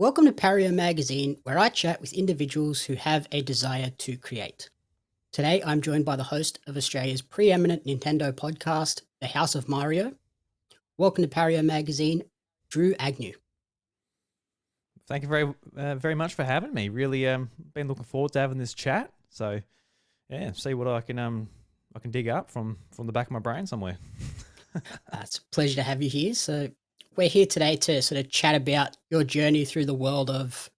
Welcome to Pario magazine, where I chat with individuals who have a desire to create. Today, I'm joined by the host of Australia's preeminent Nintendo podcast, The House of Mario. Welcome to Pario magazine, Drew Agnew. Thank you very much for having me. Really, been looking forward to having this chat. So, yeah, see what I can dig up from the back of my brain somewhere. It's a pleasure to have you here. So, we're here today to sort of chat about your journey through the world of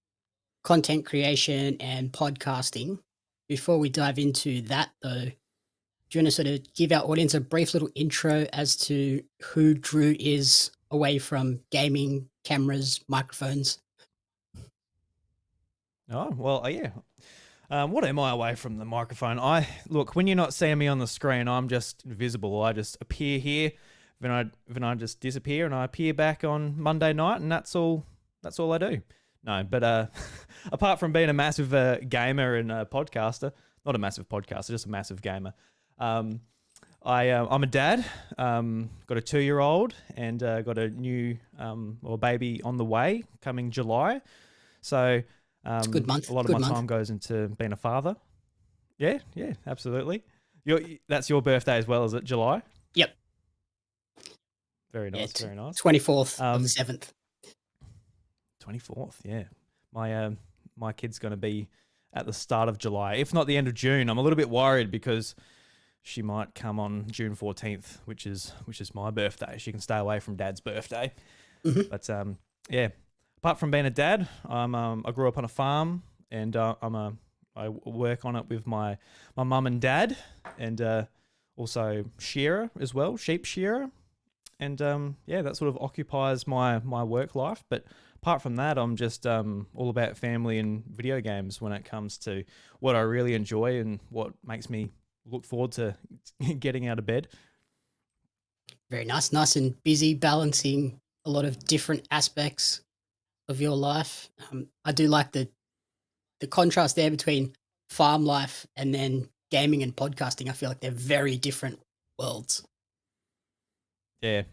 content creation and podcasting. Before we dive into that, though, do you want to sort of give our audience a brief little intro as to who Drew is away from gaming, cameras, microphones? Oh well, yeah. What am I away from the microphone? I look when you're not seeing me on the screen, I'm just invisible. I just appear here, then I just disappear, and I appear back on Monday night, and that's all. That's all I do. No, but apart from being a massive gamer and a podcaster, not a massive podcaster, just a massive gamer. I'm a dad. Got a 2-year-old and got a new baby on the way coming July. So It's a good month. a lot of Good my month. time goes into being a father. Yeah, absolutely. That's your birthday as well, is it? July. Yep. Very Yeah, nice, very nice. 24th of the Um, 7th. 24th. Yeah, my kid's going to be at the start of July, if not the end of June. I'm a little bit worried because she might come on June 14th, which is my birthday. She can stay away from Dad's birthday. Mhm. But yeah. Apart from being a dad, I grew up on a farm, and I work on it with my mum and dad, and also shearer as well, sheep shearer, and yeah, that sort of occupies my work life. But apart from that, I'm just all about family and video games when it comes to what I really enjoy and what makes me look forward to getting out of bed. Very nice. Nice and busy, balancing a lot of different aspects of your life. I do like the contrast there between farm life and then gaming and podcasting. I feel like they're very different worlds. Yeah.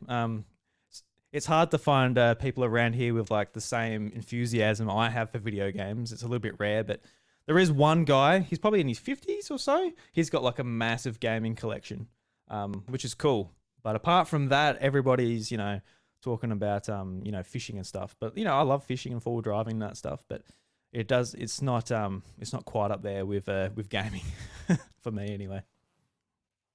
It's hard to find people around here with like the same enthusiasm I have for video games. It's a little bit rare, but there is one guy. He's probably in his 50s or so. He's got like a massive gaming collection, which is cool. But apart from that, everybody's talking about fishing and stuff. But I love fishing and forward driving and that stuff. But it's not quite up there with gaming for me anyway.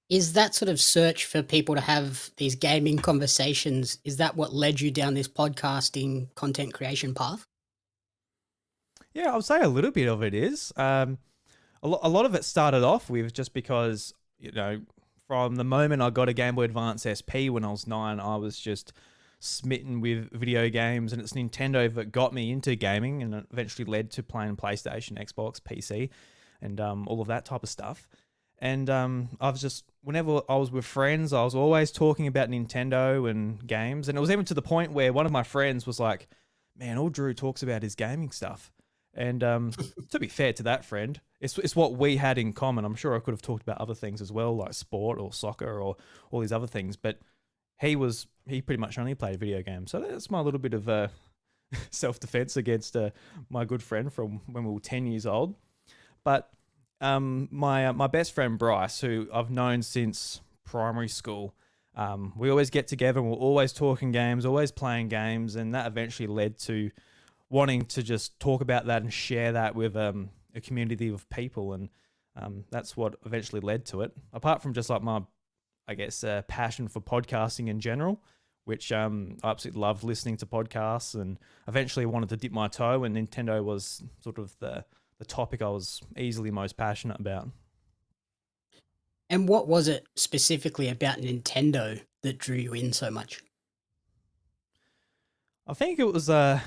Is that sort of search for people to have these gaming conversations, is that what led you down this podcasting content creation path? Yeah, I would say a little bit of it is. A lot of it started off with just because, from the moment I got a Game Boy Advance SP when I was 9, I was just smitten with video games, and it's Nintendo that got me into gaming and it eventually led to playing PlayStation, Xbox, PC, and all of that type of stuff. And I was just, whenever I was with friends, I was always talking about Nintendo and games. And it was even to the point where one of my friends was like, man, all Drew talks about is gaming stuff. And to be fair to that friend, it's what we had in common. I'm sure I could have talked about other things as well, like sport or soccer or all these other things. But he pretty much only played video games. So that's my little bit of self-defense against my good friend from when we were 10 years old. But my best friend Bryce, who I've known since primary school, we always get together and we're always talking games, always playing games, and that eventually led to wanting to just talk about that and share that with a community of people, and that's what eventually led to it. Apart from just like my, I guess, passion for podcasting in general, which I absolutely love listening to podcasts, and eventually wanted to dip my toe, and Nintendo was sort of the topic I was easily most passionate about. And what was it specifically about Nintendo that drew you in so much? I think it was I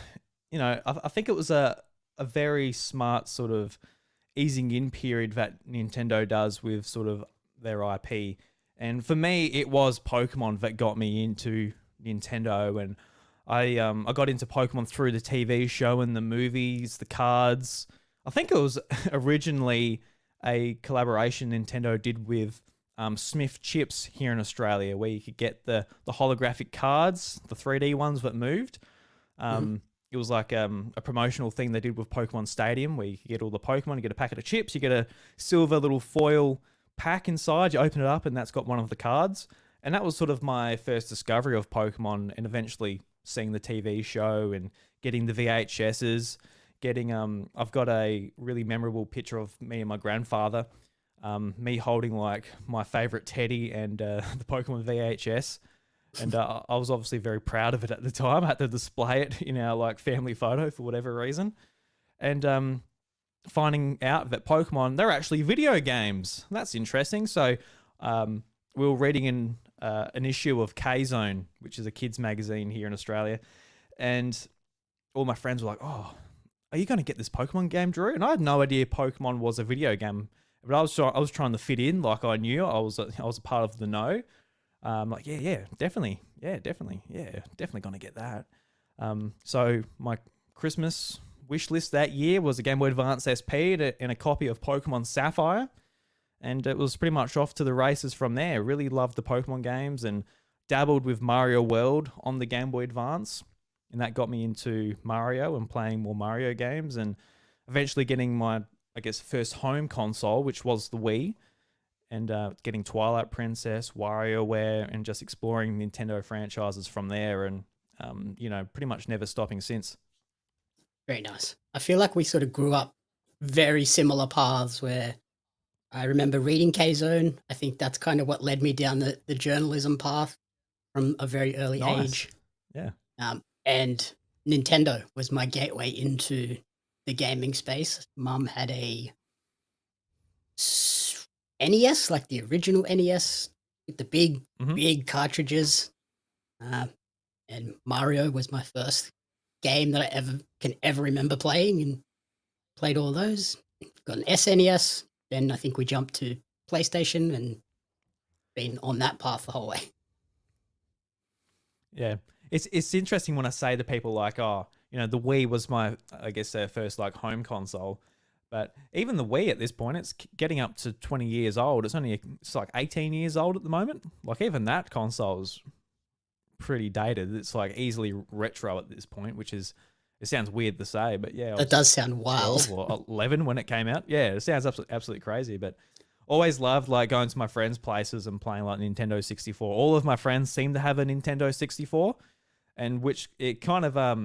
think it was a very smart sort of easing in period that Nintendo does with sort of their IP. And for me, it was Pokemon that got me into Nintendo, and I got into Pokemon through the TV show and the movies, the cards. I think it was originally a collaboration Nintendo did with Smith Chips here in Australia, where you could get the holographic cards, the 3D ones that moved. Mhm. it was like a promotional thing they did with Pokemon Stadium, where you get all the Pokemon, you get a packet of chips, you get a silver little foil pack inside, you open it up, and that's got one of the cards. And that was sort of my first discovery of Pokemon, and eventually seeing the TV show and getting the VHSs. Getting I've got a really memorable picture of me and my grandfather, me holding like my favorite teddy and the Pokemon VHS, and I was obviously very proud of it at the time. I had to display it in our like family photo for whatever reason, and finding out that Pokemon, they're actually video games. That's interesting. So we were reading in an issue of K Zone, which is a kids magazine here in Australia, and all my friends were like, "Oh, are you going to get this Pokemon game, Drew?" And I had no idea Pokemon was a video game, but I was trying to fit in, like I knew I was a part of the know. Like yeah, definitely, definitely going to get that. So my Christmas wish list that year was a Game Boy Advance SP and a copy of Pokemon Sapphire, and it was pretty much off to the races from there. Really loved the Pokemon games and dabbled with Mario World on the Game Boy Advance, and that got me into Mario and playing more Mario games, and eventually getting my, I guess, first home console, which was the Wii, and getting Twilight Princess, WarioWare, and just exploring Nintendo franchises from there, and pretty much never stopping since. Very nice. I feel like we sort of grew up very similar paths where I remember reading K-Zone. I think that's kind of what led me down the journalism path from a very early Nice. age. Yeah. And Nintendo was my gateway into the gaming space. Mum had a NES, like the original NES with the big, Mm-hmm. big cartridges. And Mario was my first game that I can ever remember playing, and played all those. Got an SNES. Then I think we jumped to PlayStation and been on that path the whole way. Yeah. It's interesting when I say to people like, oh, the Wii was my, I guess, first like home console. But even the Wii at this point, it's getting up to 20 years old. It's like 18 years old at the moment. Like even that console is pretty dated. It's like easily retro at this point, it sounds weird to say, but yeah, I That was does sound 12 wild. or 11 when it came out. Yeah, it sounds absolutely crazy, but always loved like going to my friends' places and playing like Nintendo 64. All of my friends seem to have a Nintendo 64, and which it kind of I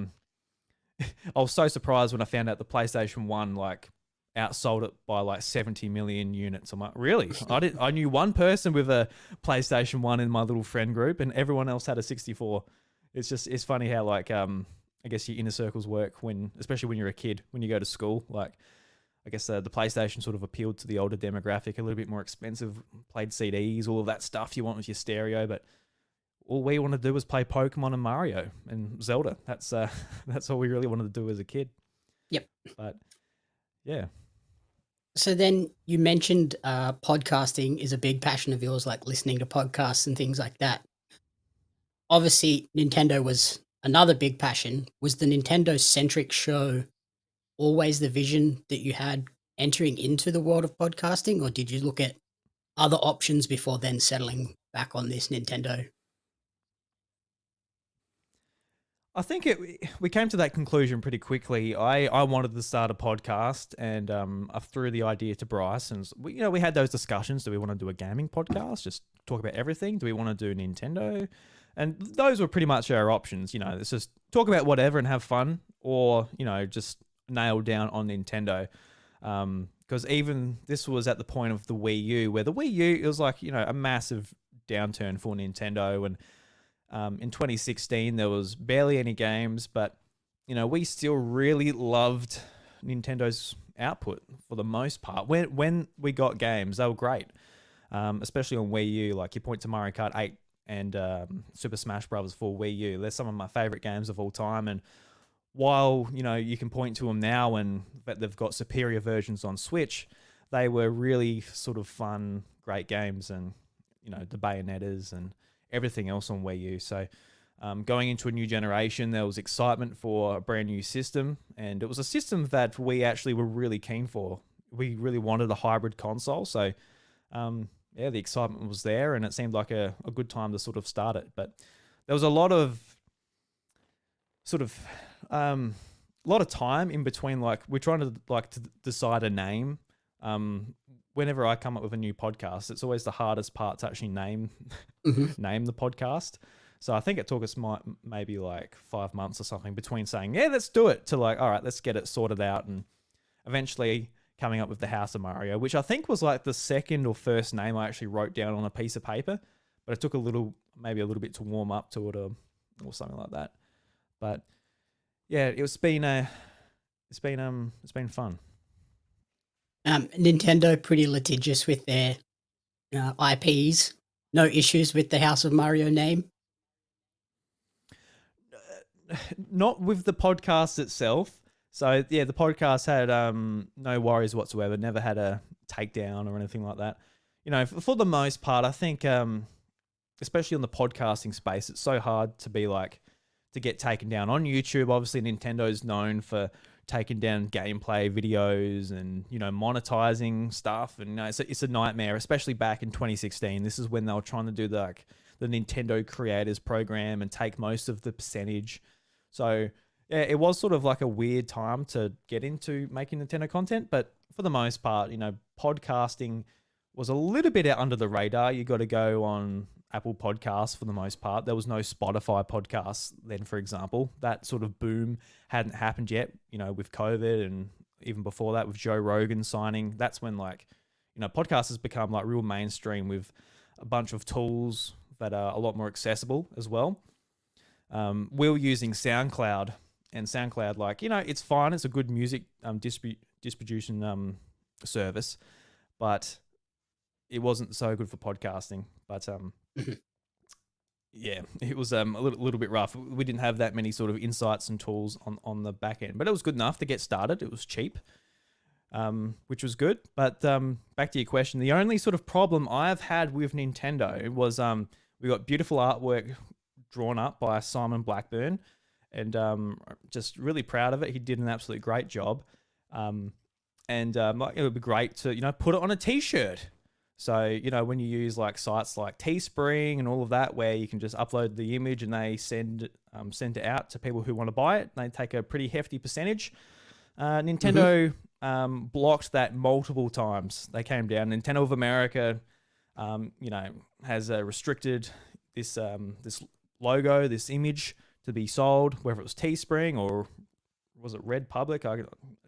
was so surprised when I found out the PlayStation 1 like outsold it by like 70 million units. I'm like, really? I knew one person with a PlayStation 1 in my little friend group, and everyone else had a 64. It's funny how like I guess your inner circles work especially when you're a kid, when you go to school. Like I guess the PlayStation sort of appealed to the older demographic, a little bit more expensive, played CDs, all of that stuff you want with your stereo, but all we want to do was play Pokemon and Mario and Zelda. That's all we really wanted to do as a kid. Yep. But yeah. So then you mentioned podcasting is a big passion of yours, like listening to podcasts and things like that. Obviously, Nintendo was another big passion. Was the Nintendo-centric show always the vision that you had entering into the world of podcasting, or did you look at other options before then settling back on this Nintendo? I think we came to that conclusion pretty quickly. I wanted to start a podcast, and I threw the idea to Bryce, and we had those discussions. Do we want to do a gaming podcast? Just talk about everything? Do we want to do Nintendo? And those were pretty much our options. Let's just talk about whatever and have fun, or just nail down on Nintendo. Because even this was at the point of the Wii U, where the Wii U, it was like a massive downturn for Nintendo, and in 2016, there was barely any games, but we still really loved Nintendo's output for the most part. When we got games, they were great, especially on Wii U. Like you point to Mario Kart 8 and Super Smash Bros. For Wii U, they're some of my favorite games of all time. And while you can point to them now and that they've got superior versions on Switch, they were really sort of fun, great games, and the Bayonettas and everything else on Wii U. So going into a new generation, there was excitement for a brand new system, and it was a system that we actually were really keen for. We really wanted a hybrid console, so the excitement was there, and it seemed like a good time to sort of start it. But there was a lot of sort of, a lot of time in between. Like we're trying to decide a name. Whenever I come up with a new podcast, it's always the hardest part to actually name Hmm. name the podcast. So I think it took us maybe like 5 months or something between saying, yeah, let's do it, to like, all right, let's get it sorted out, and eventually coming up with the House of Mario, which I think was like the second or first name I actually wrote down on a piece of paper, but it took maybe a little bit to warm up to it, or something like that. But yeah, it's been fun. Nintendo pretty litigious with their IPs. No issues with the House of Mario name. Not with the podcast itself. So yeah, the podcast had no worries whatsoever. Never had a takedown or anything like that. You know, for the most part, I think, especially on the podcasting space, it's so hard to get taken down on YouTube. Obviously, Nintendo's known for taking down gameplay videos and, you know, monetizing stuff, and, you know, it's a nightmare, especially back in 2016. This is when they were trying to do the Nintendo Creators Program and take most of the percentage. So yeah, it was sort of like a weird time to get into making Nintendo content, but for the most part, you know, podcasting was a little bit out under the radar. You got to go on Apple Podcasts for the most part. There was no Spotify podcasts then, for example. That sort of boom hadn't happened yet, you know, with COVID, and even before that with Joe Rogan signing. That's when, like, you know, podcasts has become like real mainstream with a bunch of tools that are a lot more accessible as well. We were using SoundCloud, and SoundCloud, like, you know, it's fine. It's a good music distribution service, but it wasn't so good for podcasting. But yeah, it was a little bit rough. We didn't have that many sort of insights and tools on the back end, but it was good enough to get started. It was cheap, which was good. But back to your question, the only sort of problem I've had with Nintendo was we got beautiful artwork drawn up by Simon Blackburn, and just really proud of it. He did an absolute great job, and like, it would be great to, you know, put it on a T-shirt. So, you know, when you use like sites like Teespring and all of that, where you can just upload the image and they send it out to people who want to buy it, they take a pretty hefty percentage. Nintendo blocked that multiple times. They came down. Nintendo of America, you know, has restricted this logo, this image to be sold, whether it was Teespring or was it Red Public? I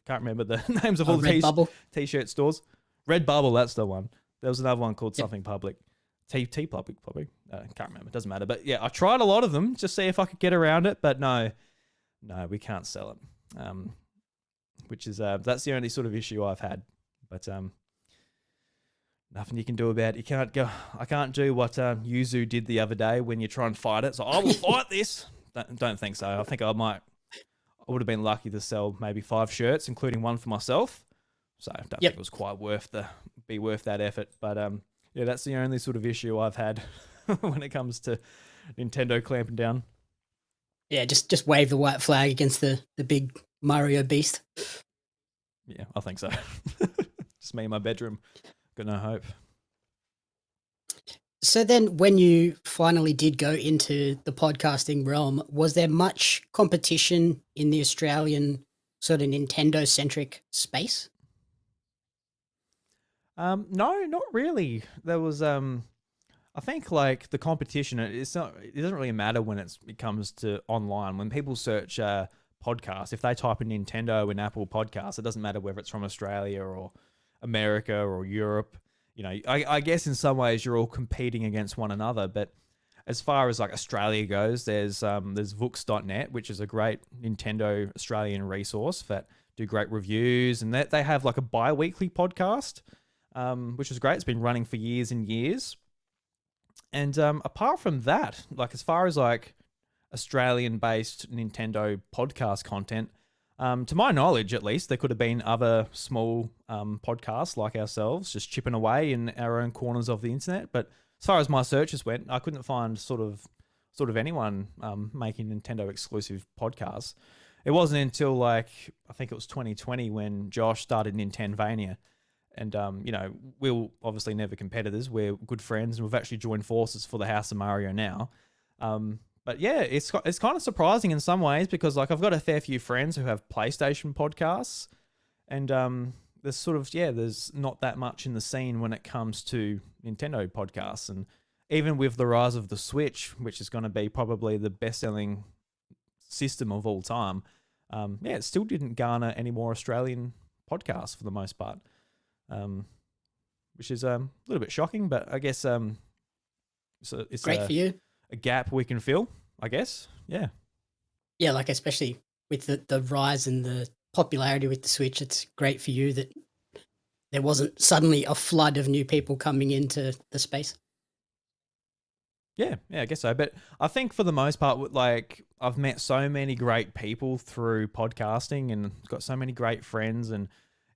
can't remember the names of all the T-shirt stores. Red Bubble, that's the one. There was another one called something public. T Public, probably. Can't remember. It doesn't matter. But yeah, I tried a lot of them just see if I could get around it. But no, we can't sell it. Which is, that's the only sort of issue I've had. But nothing you can do about it. I can't do what Yuzu did the other day when you try and fight it. So I will fight this. Don't think so. I think I would have been lucky to sell maybe 5 shirts, including one for myself. So I don't think it was quite worth that effort. But yeah, that's the only sort of issue I've had when it comes to Nintendo clamping down. Yeah, just wave the white flag against the big Mario beast. Yeah, I think so. Just me in my bedroom. Got no hope. So then when you finally did go into the podcasting realm, was there much competition in the Australian sort of Nintendo-centric space? No, not really. There was, I think, like, the competition, it doesn't really matter when it comes to online. When people search podcasts, if they type in Nintendo in Apple Podcasts, it doesn't matter whether it's from Australia or America or Europe. You know, I guess in some ways you're all competing against one another. But as far as like Australia goes, there's Vooks.net, which is a great Nintendo Australian resource that do great reviews, and they have like a bi-weekly podcast, which is great. It's been running for years and years. And apart from that, like, as far as like Australian-based Nintendo podcast content, to my knowledge, at least, there could have been other small podcasts like ourselves just chipping away in our own corners of the internet. But as far as my searches went, I couldn't find sort of anyone making Nintendo exclusive podcasts. It wasn't until, like, I think it was 2020 when Josh started Nintenvania. And, you know, we're obviously never competitors. We're good friends, and we've actually joined forces for the House of Mario now. But yeah, it's kind of surprising in some ways because like I've got a fair few friends who have PlayStation podcasts, and there's sort of there's not that much in the scene when it comes to Nintendo podcasts, and even with the rise of the Switch, which is going to be probably the best-selling system of all time, it still didn't garner any more Australian podcasts for the most part, um, which is a little bit shocking. But I guess it's Great for you. a gap we can fill, I guess. Yeah. Yeah, like especially with the rise and the popularity with the Switch, it's great for you that there wasn't suddenly a flood of new people coming into the space. Yeah, I guess so. But I think for the most part, like I've met so many great people through podcasting and got so many great friends, and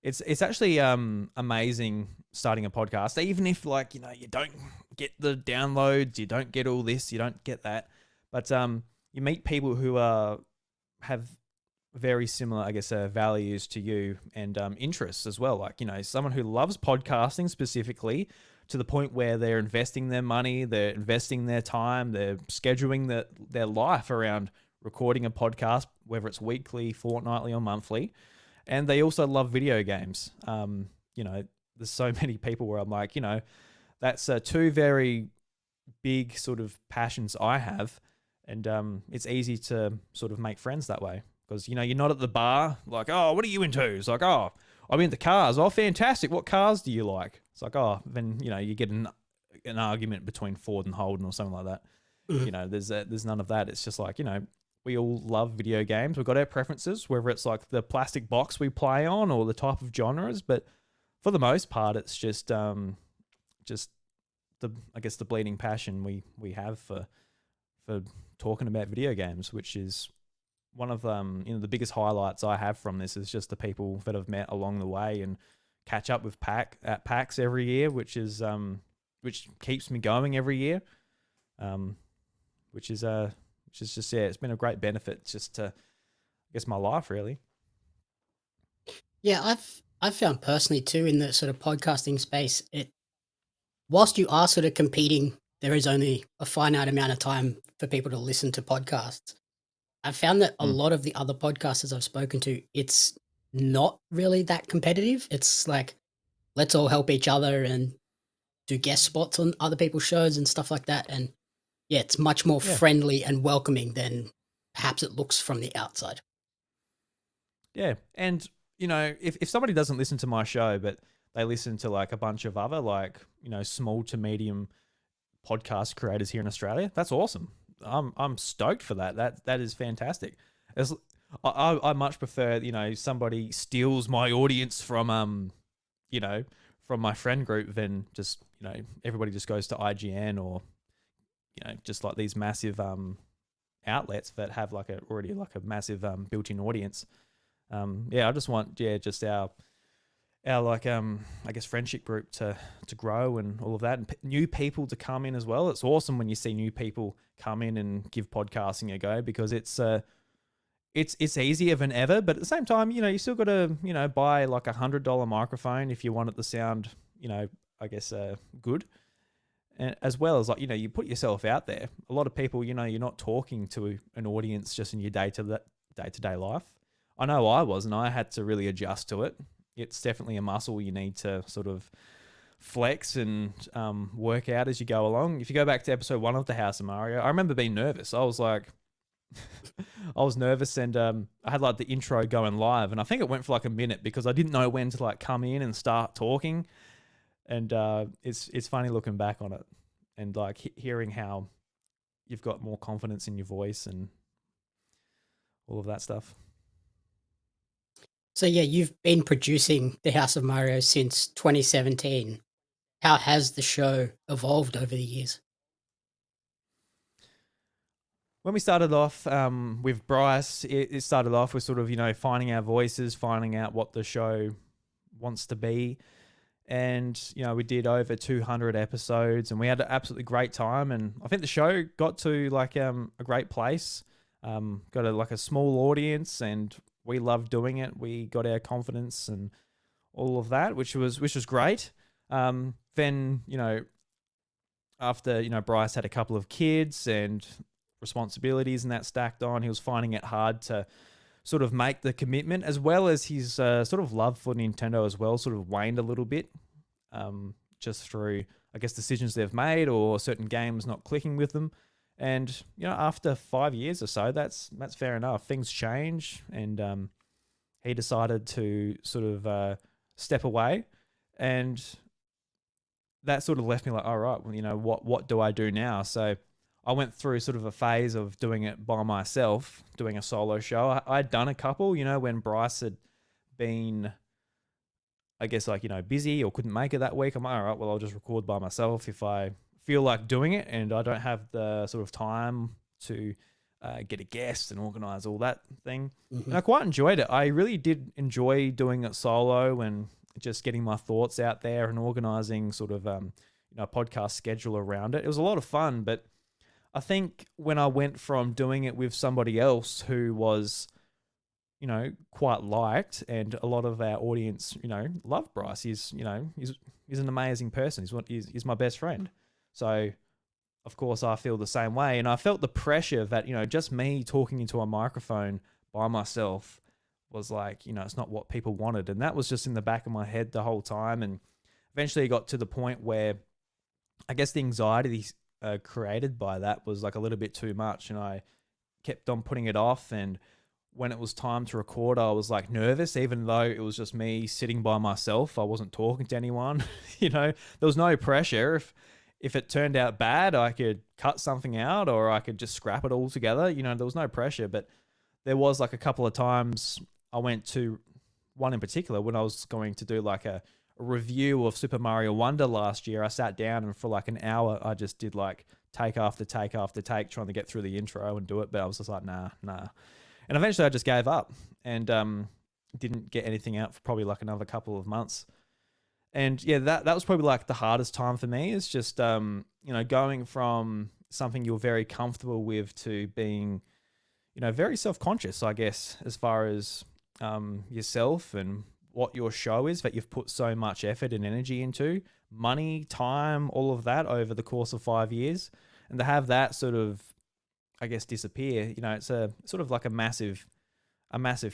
it's actually amazing starting a podcast. Even if like you don't get the downloads, you don't get all this, you don't get that, but you meet people who have very similar, I guess, values to you and interests as well. Like someone who loves podcasting specifically to the point where they're investing their money, they're investing their time, they're scheduling their life around recording a podcast, whether it's weekly, fortnightly, or monthly. And they also love video games. There's so many people where I'm like, that's two very big sort of passions I have. And it's easy to sort of make friends that way because, you're not at the bar like, oh, what are you into? It's like, oh, I'm into cars. Oh, fantastic. What cars do you like? It's like, oh, then, you get an argument between Ford and Holden or something like that. Mhm. There's none of that. It's just like, we all love video games. We've got our preferences, whether it's like the plastic box we play on or the type of genres. But for the most part, it's just I guess the bleeding passion we have for talking about video games, which is one of the biggest highlights I have from this is just the people that I've met along the way and catch up with at PAX every year, which keeps me going every year, which is just it's been a great benefit just to I guess my life really. Yeah, I've found personally too in the sort of podcasting space, whilst you are sort of competing, there is only a finite amount of time for people to listen to podcasts. I've found that a Mm. lot of the other podcasters I've spoken to, it's not really that competitive. It's like, let's all help each other and do guest spots on other people's shows and stuff like that. And yeah, it's much more Yeah, friendly and welcoming than perhaps it looks from the outside. yeah, and if somebody doesn't listen to my show but they listen to like a bunch of other like small to medium podcast creators here in Australia, that's awesome. I'm stoked for that. That is fantastic. As I much prefer somebody steals my audience from from my friend group than just everybody just goes to IGN or just like these massive outlets that have like already like a massive built-in audience. I just want just our like I guess friendship group to grow and all of that, and new people to come in as well. It's awesome when you see new people come in and give podcasting a go because it's easier than ever, but at the same time you still got to buy like $100 microphone if you want it to sound I guess good, and as well as like you put yourself out there. A lot of people you're not talking to an audience just in your day-to-day life. I know I was, and I had to really adjust to it. It's definitely a muscle you need to sort of flex and work out as you go along. If you go back to episode 1 of the House of Mario, I remember being nervous. I was like, I was nervous, and I had like the intro going live, and I think it went for like a minute because I didn't know when to like come in and start talking. And it's funny looking back on it and like hearing how you've got more confidence in your voice and all of that stuff. So yeah, you've been producing The House of Mario since 2017. How has the show evolved over the years? When we started off with Bryce, it started off with sort of, finding our voices, finding out what the show wants to be. And, we did over 200 episodes and we had an absolutely great time. And I think the show got to like a great place, got like a small audience, and we loved doing it. We got our confidence and all of that, which was great. Then, after, Bryce had a couple of kids and responsibilities and that stacked on. He was finding it hard to sort of make the commitment, as well as his sort of love for Nintendo as well sort of waned a little bit, just through, I guess, decisions they've made or certain games not clicking with them. And after 5 years or so, that's fair enough. Things change, and he decided to sort of step away, and that sort of left me like, all right, well, what do I do now? So I went through sort of a phase of doing it by myself, doing a solo show. I'd done a couple, when Bryce had been, I guess, like, busy or couldn't make it that week. I'm like, all right, well, I'll just record by myself if I feel like doing it and I don't have the sort of time to get a guest and organize all that thing. Hmm. And I quite enjoyed it. I really did enjoy doing it solo and just getting my thoughts out there and organizing sort of, a podcast schedule around it. It was a lot of fun, but I think when I went from doing it with somebody else who was, quite liked, and a lot of our audience, love Bryce. He's an amazing person. He's my best friend. So, of course, I feel the same way. And I felt the pressure that, just me talking into a microphone by myself was like, it's not what people wanted. And that was just in the back of my head the whole time. And eventually it got to the point where I guess the anxiety created by that was like a little bit too much. And I kept on putting it off. And when it was time to record, I was like nervous, even though it was just me sitting by myself. I wasn't talking to anyone. There was no pressure. If it turned out bad, I could cut something out or I could just scrap it all together. There was no pressure. But there was like a couple of times I went to, one in particular, when I was going to do like a review of Super Mario Wonder last year. I sat down and for like an hour, I just did like take after take after take, trying to get through the intro and do it. But I was just like, nah. And eventually I just gave up and didn't get anything out for probably like another couple of months. And yeah, that was probably like the hardest time for me, is just, going from something you're very comfortable with to being, very self-conscious, I guess, as far as yourself and what your show is that you've put so much effort and energy into, money, time, all of that over the course of 5 years. And to have that sort of, I guess, disappear, it's a sort of like a massive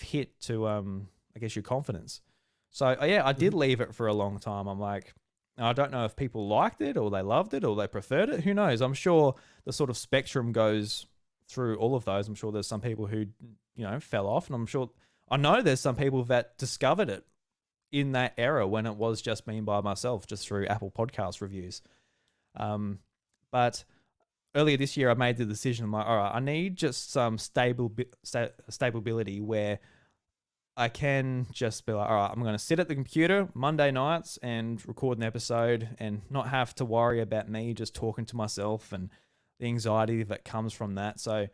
hit to, I guess, your confidence. So yeah, I did Hmm. leave it for a long time. I'm like, I don't know if people liked it or they loved it or they preferred it. Who knows? I'm sure the sort of spectrum goes through all of those. I'm sure there's some people who, fell off, and I know there's some people that discovered it in that era when it was just me by myself, just through Apple Podcast reviews. But earlier this year, I made the decision. I'm like, all right, I need just some stability where I can just be like, all right, I'm going to sit at the computer Monday nights and record an episode and not have to worry about me just talking to myself and the anxiety that comes from that. So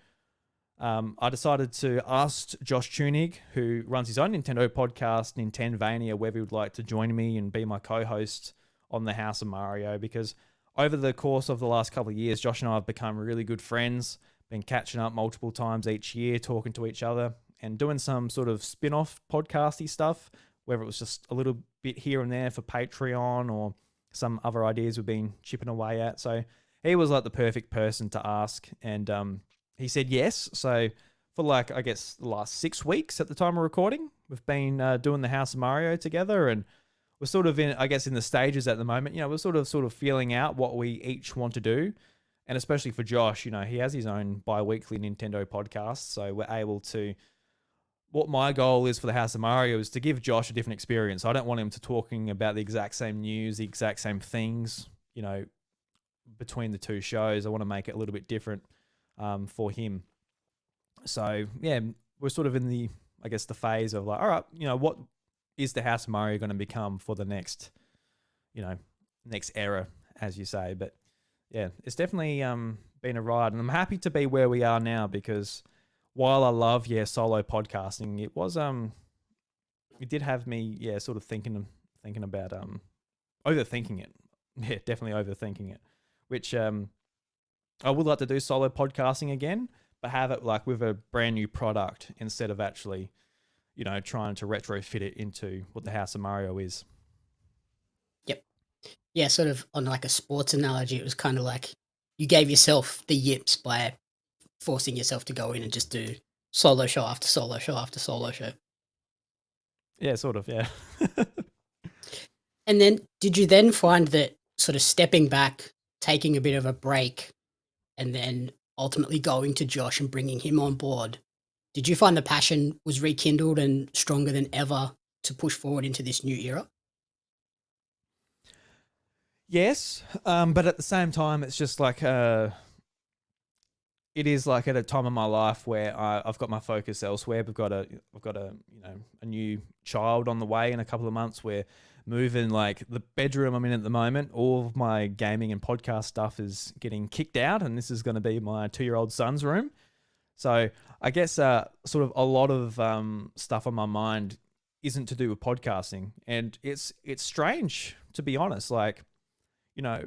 I decided to ask Josh Tunig, who runs his own Nintendo podcast, Nintendvania, whether he would like to join me and be my co-host on the House of Mario, because over the course of the last couple of years, Josh and I have become really good friends, been catching up multiple times each year, talking to each other and doing some sort of spin-off podcasty stuff, whether it was just a little bit here and there for Patreon or some other ideas we've been chipping away at. So he was like the perfect person to ask, and he said yes. So for like, I guess, the last 6 weeks at the time of recording, we've been doing the House of Mario together, and we're sort of in, I guess, in the stages at the moment. We're sort of feeling out what we each want to do. And especially for Josh, he has his own bi-weekly Nintendo podcast. So we're able to, what my goal is for the House of Mario is to give Josh a different experience. I don't want him to talking about the exact same news, the exact same things, between the two shows. I want to make it a little bit different for him. So yeah, we're sort of in the, I guess, the phase of like, all right, what is the House of Mario going to become for the next, next era, as you say. But yeah, it's definitely been a ride, and I'm happy to be where we are now, because while I love solo podcasting, it was it did have me sort of thinking about overthinking it. Yeah, definitely overthinking it, which I would like to do solo podcasting again, but have it like with a brand new product instead of actually, trying to retrofit it into what the House of Mario is. Yep. Yeah, sort of on like a sports analogy, it was kind of like you gave yourself the yips by forcing yourself to go in and just do solo show after solo show after solo show. Yeah, sort of. Yeah. And then did you then find that sort of stepping back, taking a bit of a break, and then ultimately going to Josh and bringing him on board, did you find the passion was rekindled and stronger than ever to push forward into this new era? Yes, but at the same time, it's just like it is like at a time in my life where I've got my focus elsewhere. I've got a a new child on the way in a couple of months. We're moving like the bedroom I'm in at the moment. All of my gaming and podcast stuff is getting kicked out, and this is going to be my 2-year-old son's room. So I guess sort of a lot of stuff on my mind isn't to do with podcasting, and it's strange to be honest. Like, you know,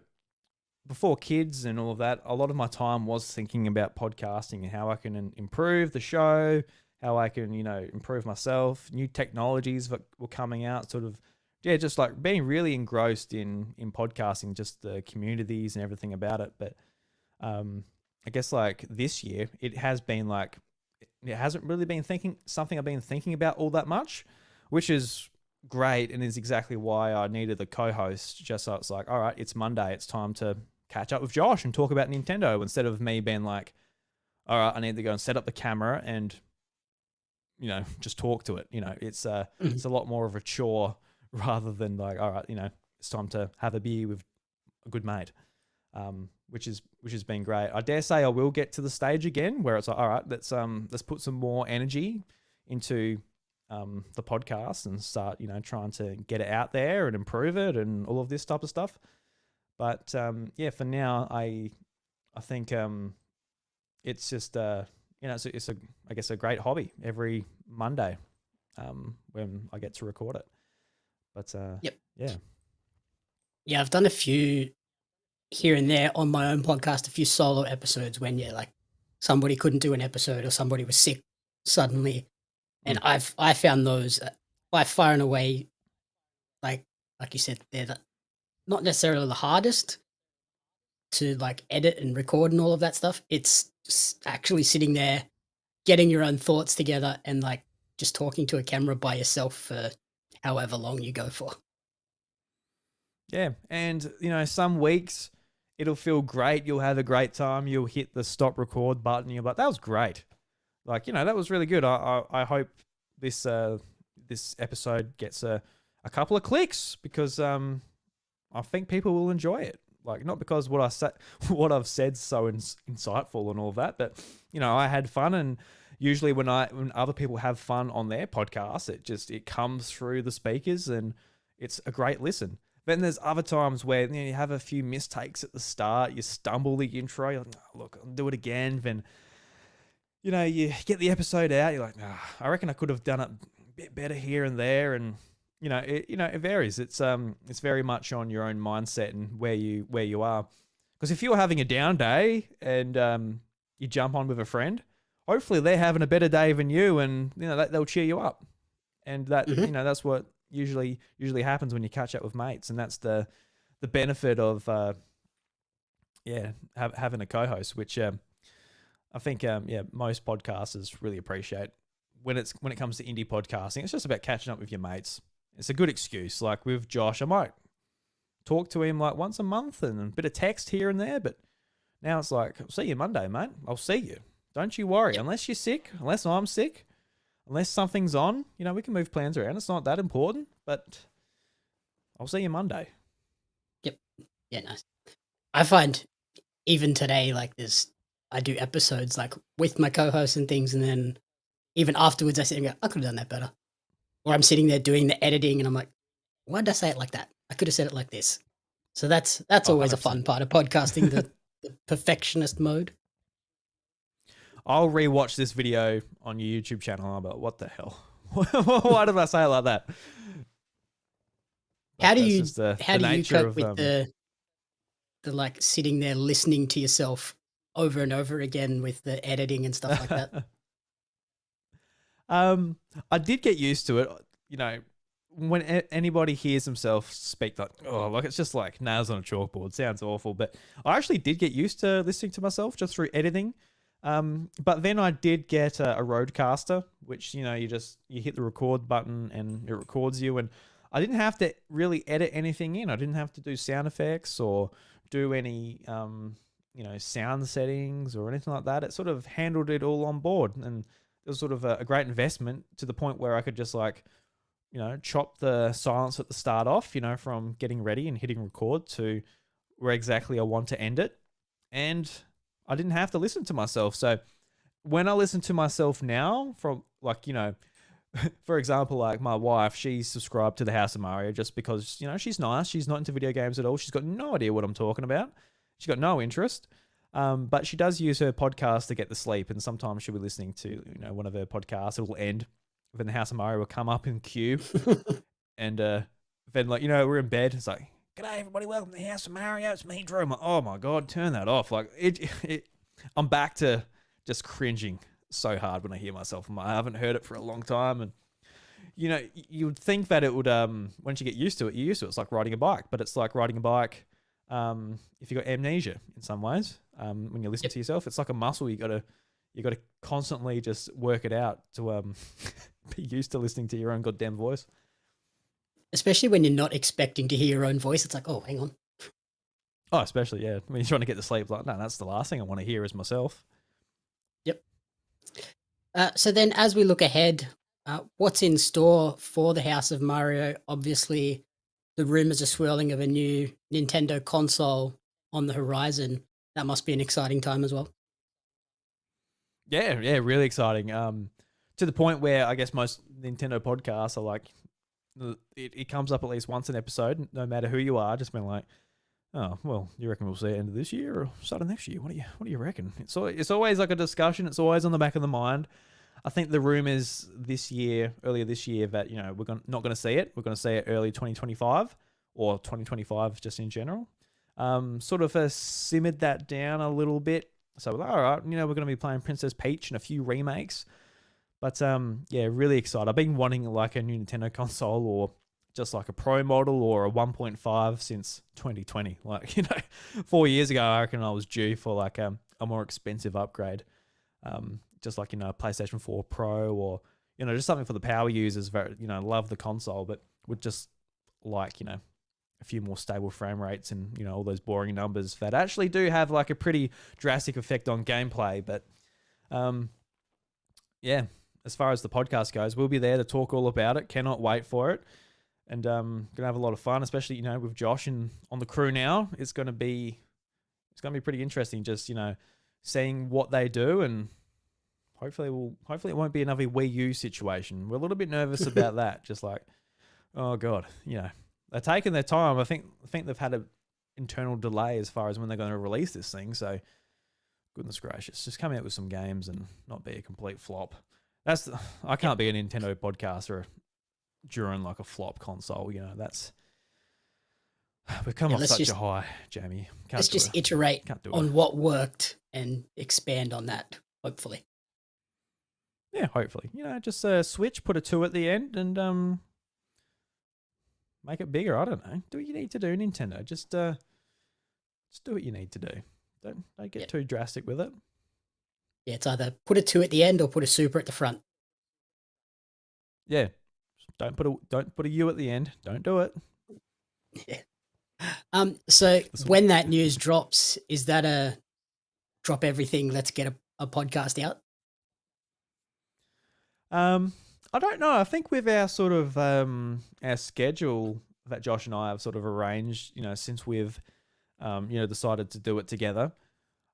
before kids and all of that, a lot of my time was thinking about podcasting and how I can improve the show, how I can, improve myself, new technologies that were coming out, sort of, yeah, just like being really engrossed in podcasting, just the communities and everything about it. But I guess like this year, it has been like, it hasn't really been something I've been thinking about all that much, which is great and is exactly why I needed the co-host. Just so it's like, all right, it's Monday, it's time to catch up with Josh and talk about Nintendo, instead of me being like, all right, I need to go and set up the camera and just talk to it. It's Mhm. it's a lot more of a chore rather than like, all right, it's time to have a beer with a good mate. Which has been great. I dare say I will get to the stage again where it's like, all right, let's put some more energy into the podcast and start trying to get it out there and improve it and all of this type of stuff. But yeah, for now, I think it's just it's a I guess a great hobby every Monday when I get to record it. But Yep. yeah. Yeah, I've done a few here and there on my own podcast, a few solo episodes when, yeah, like somebody couldn't do an episode or somebody was sick suddenly. And Mm. I found those by far and away, like you said, they're not necessarily the hardest to like edit and record and all of that stuff. It's actually sitting there, getting your own thoughts together and like just talking to a camera by yourself for however long you go for. Yeah, and some weeks it'll feel great. You'll have a great time. You'll hit the stop record button. You're like, that was great. Like, that was really good. I hope this episode gets a couple of clicks because I think people will enjoy it. Like, not because what I said, what I've said so insightful and all that, but I had fun. And usually when other people have fun on their podcast, it comes through the speakers and it's a great listen. Then there's other times where you have a few mistakes at the start, you stumble the intro, you're like, oh, look, I'll do it again. Then you get the episode out, you're like, I reckon I could have done it a bit better here and there, and it varies. It's very much on your own mindset and where you are. Because if you're having a down day and you jump on with a friend, hopefully they're having a better day than you, and they'll cheer you up, and that Mhm. that's what usually happens when you catch up with mates, and that's the benefit of having a co-host, which I think most podcasters really appreciate. When it comes to indie podcasting, it's just about catching up with your mates. It's a good excuse. Like with Josh, I might talk to him like once a month and a bit of text here and there, but now it's like, I'll see you Monday, mate. I'll see you. Don't you worry. Yep. Unless you're sick, unless I'm sick, unless something's on, we can move plans around. It's not that important, but I'll see you Monday. Yep. Yeah, nice. I find even today, like I do episodes like with my co-hosts and things, and then even afterwards, I sit and go, I could have done that better. Or I'm sitting there doing the editing, and I'm like, why did I say it like that? I could have said it like this. So that's Oh, always a 100%. fun part of podcasting, the perfectionist mode. I'll rewatch this video on your YouTube channel. I'm like, what the hell? Why did I say it like that? How But do that's you just the how do you nature cope of with the like sitting there listening to yourself over and over again with the editing and stuff like that? um, I did get used to it. When anybody hears themselves speak, like it's just like nails on a chalkboard. Sounds awful, but I actually did get used to listening to myself just through editing. But then I did get a Rodecaster, which you hit the record button and it records you, and I didn't have to really edit anything in. I didn't have to do sound effects or do any sound settings or anything like that. It sort of handled it all on board, and it was sort of a great investment to the point where I could just chop the silence at the start off, from getting ready and hitting record to where exactly I want to end it. And I didn't have to listen to myself. So when I listen to myself now, from for example, like my wife, she's subscribed to the House of Mario just because, she's nice. She's not into video games at all. She's got no idea what I'm talking about. She's got no interest. But she does use her podcast to get to sleep. And sometimes she'll be listening to, one of her podcasts. It'll end. Then the House of Mario will come up in queue. And then, we're in bed. It's like, "G'day, everybody. Welcome to the House of Mario. It's me, Drew." I'm like, "Oh, my God, turn that off." Like, I'm back to just cringing so hard when I hear myself. I haven't heard it for a long time. And, you would think that it would, once you get used to it, you're used to it. It's like riding a bike. But it's like riding a bike if you've got amnesia in some ways. When you listen to yourself, it's like a muscle. You got to constantly just work it out to be used to listening to your own goddamn voice. Especially when you're not expecting to hear your own voice. It's like, oh, hang on. Oh, especially, yeah. When you're trying to get to sleep, like, no, that's the last thing I want to hear is myself. Yep. So then as we look ahead, what's in store for the House of Mario? Obviously, the rumors are swirling of a new Nintendo console on the horizon. That must be an exciting time as well. Yeah, really exciting. To the point where I guess most Nintendo podcasts are like, it comes up at least once an episode, no matter who you are, just being like, "Oh, well, you reckon we'll see it end of this year or start of next year? What do you reckon?" It's always like a discussion. It's always on the back of the mind. I think the rumors earlier this year, that we're not going to see it. We're going to see it early 2025 or 2025 just in general. Sort of simmered that down a little bit. So we're like, all right, we're going to be playing Princess Peach and a few remakes. But really excited. I've been wanting like a new Nintendo console or just like a Pro model or a 1.5 since 2020. Like, 4 years ago, I reckon I was due for like a more expensive upgrade. Just like, PlayStation 4 Pro or, just something for the power users. Very, love the console, but would just like, a few more stable frame rates and, all those boring numbers that actually do have like a pretty drastic effect on gameplay. But as far as the podcast goes, we'll be there to talk all about it. Cannot wait for it. And gonna have a lot of fun, especially, with Josh and on the crew now. It's gonna be pretty interesting just, seeing what they do, and hopefully it won't be another Wii U situation. We're a little bit nervous about that. Just like, oh God, they're taking their time. I think they've had an internal delay as far as when they're going to release this thing. So, goodness gracious, just come out with some games and not be a complete flop. I can't be a Nintendo podcaster during like a flop console. We've come off such a high, Jamie. Let's just iterate on what worked and expand on that, hopefully. Yeah, hopefully. Just switch, put a 2 at the end, and make it bigger. I don't know. Do what you need to do, Nintendo. Just do what you need to do. Don't get too drastic with it. Yeah, it's either put a 2 at the end or put a super at the front. Yeah. Don't put a U at the end. Don't do it. Yeah. So when that news drops, is that a drop everything, let's get a podcast out? I don't know. I think with our sort of our schedule that Josh and I have sort of arranged, since we've decided to do it together,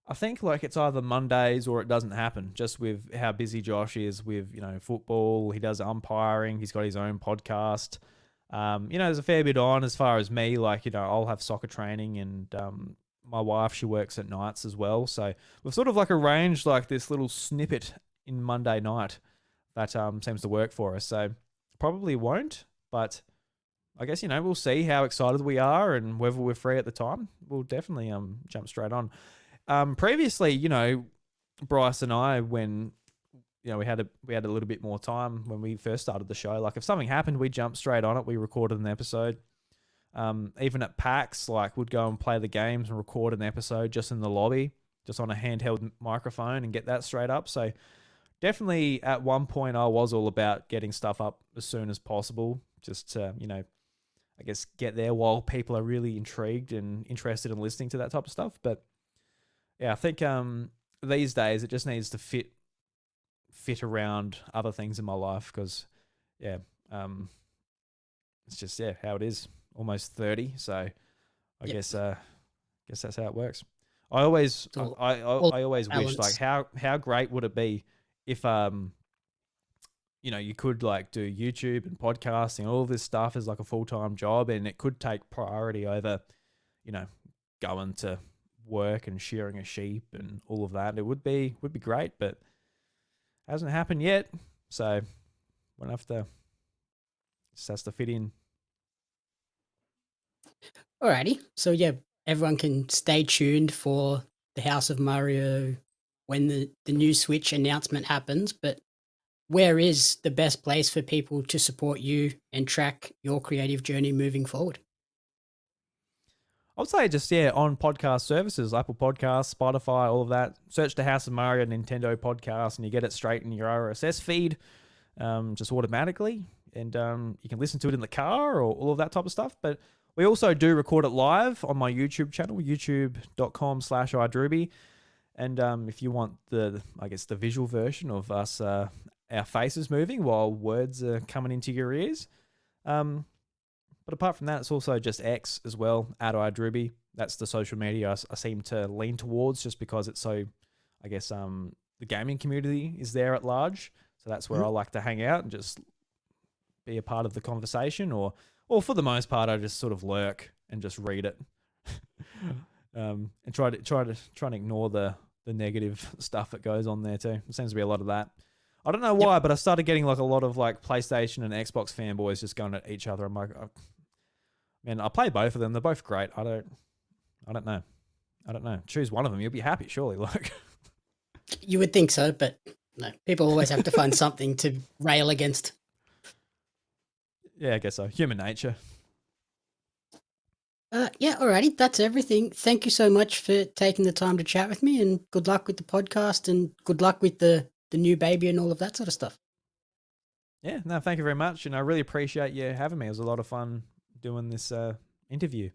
I think like it's either Mondays or it doesn't happen, just with how busy Josh is with, football. He does umpiring. He's got his own podcast. There's a fair bit on as far as me, like, I'll have soccer training, and my wife, she works at nights as well. So we've sort of like arranged like this little snippet in Monday night that seems to work for us. So probably won't, but I guess, we'll see how excited we are and whether we're free at the time. We'll definitely jump straight on. Previously, Bryce and I, when we had a little bit more time when we first started the show. Like if something happened, we'd jump straight on it. We recorded an episode. Even at PAX, like we'd go and play the games and record an episode just in the lobby. just on a handheld microphone and get that straight up. So definitely at one point I was all about getting stuff up as soon as possible, just to, I guess get there while people are really intrigued and interested in listening to that type of stuff. But yeah, I think these days it just needs to fit around other things in my life because yeah, it's just how it is. Almost 30, so I Yep. guess that's how it works. I always It's all, all I always wish like balance. how great would it be if you could like do YouTube and podcasting, all this stuff as like a full-time job, and it could take priority over, you know, going to work and shearing a sheep and all of that. It would be great, but hasn't happened yet. So we'll have to just has to fit in. Alrighty. So yeah, everyone can stay tuned for the House of Mario when the new Switch announcement happens. But where is the best place for people to support you and track your creative journey moving forward? I would say just on podcast services, Apple Podcasts, Spotify, all of that. Search the House of Mario Nintendo podcast, and you get it straight in your RSS feed, just automatically, and you can listen to it in the car or all of that type of stuff. But we also do record it live on my YouTube channel, youtube.com/idruby. And if you want the visual version of us, our faces moving while words are coming into your ears. But apart from that, it's also just X as well, @idruby. That's the social media I seem to lean towards just because it's so, I guess, the gaming community is there at large. So that's where Mhm. I like to hang out and just be a part of the conversation, or for the most part, I just sort of lurk and just read it, and try to ignore the negative stuff that goes on there too. There seems to be a lot of that. I don't know Yep. why, but I started getting like a lot of like PlayStation and Xbox fanboys just going at each other. I'm like, oh, man, I play both of them. They're both great. I don't know. I don't know. Choose one of them. You'll be happy, surely. Like, You would think so, but no. People always have to find something to rail against. yeah, I guess so. Human nature. Yeah, alrighty. That's everything. Thank you so much for taking the time to chat with me, and good luck with the podcast, and good luck with the new baby and all of that sort of stuff. Yeah, no, thank you very much. And I really appreciate you having me. It was a lot of fun doing this interview.